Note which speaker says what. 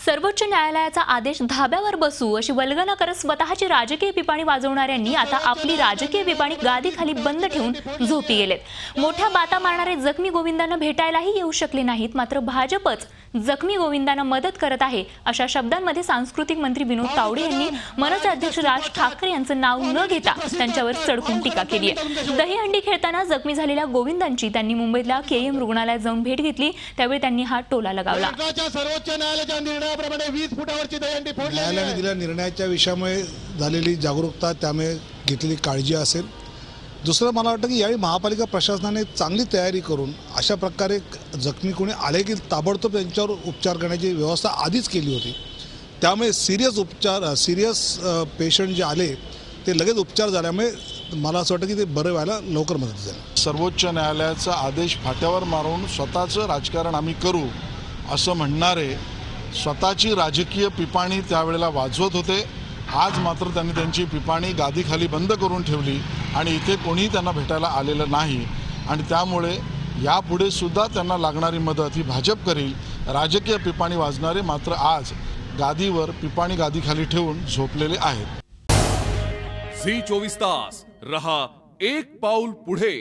Speaker 1: सर्वोच्च न्यायालयाचा आदेश धाब्यावर बसू अशी वल्गना करत स्वतःची राजकीय पिपाणी वाजवणाऱ्यांनी आता आपली राजकीय पिपाणी गादीखाली बंद ठेवून झोपी गेलेत। मोठ्या बाता मारणारे जखमी गोविंदांना भेटायलाही येऊ शकले नाहीत, मात्र भाजपच जखमी गोविंदांना मदत करत आहे अशा शब्दांमध्ये सांस्कृतिक मंत्री विनोद तावडे यांनी मनसे अध्यक्ष राज ठाकरे यांचं नाव न घेता त्यांच्यावर चढकून टीका केली आहे। दहीहंडी खेळताना जखमी झालेल्या गोविंदांची त्यांनी मुंबईतल्या केएम रुग्णालयात जाऊन भेट घेतली, त्यावेळी त्यांनी हा टोला लगावला।
Speaker 2: सर्वोच्च न्यायालयाच्या निर्णयाप्रमाणे 20 फुटावरची दहीहंडी फोडली।
Speaker 3: न्यायालयाने दिलेल्या निर्णयाच्या विषयामुळे झालेली जागरूकता, त्यामुळे घेतलेली काळजी असेल। दुसरं मला वाटतं की यावेळी महापालिका प्रशासनाने चांगली तयारी करून अशा प्रकारे जखमी कोणी आले की ताबडतोब त्यांच्यावर उपचार करण्याची व्यवस्था आधीच केली होती, त्यामुळे सिरियस पेशंट जे आले ते लगेच उपचार झाल्यामुळे मला असं वाटतं की ते बरं व्हायला लवकर मदत झाली।
Speaker 4: सर्वोच्च न्यायालयाचा आदेश फाट्यावर मारून स्वतःचं राजकारण आम्ही करू असं म्हणणारे स्वतःची राजकीय पिपाणी त्यावेळेला वाजवत होते। आज मात्र त्यांनी त्यांची पिपाणी गादीखाली बंद करून ठेवली आणि इथे कोणीही त्यांना भेटायला आलेलं नाही आणि त्यामुळे यापुढे सुद्धा त्यांना लागणारी मदत ही भाजप करेल। राजकीय पिपाणी वाजणारे मात्र आज गादीवर पिपाणी गादीखाली ठेवून झोपलेले आहेत।
Speaker 5: झी 24 तास रहा एक पाऊल पुढे।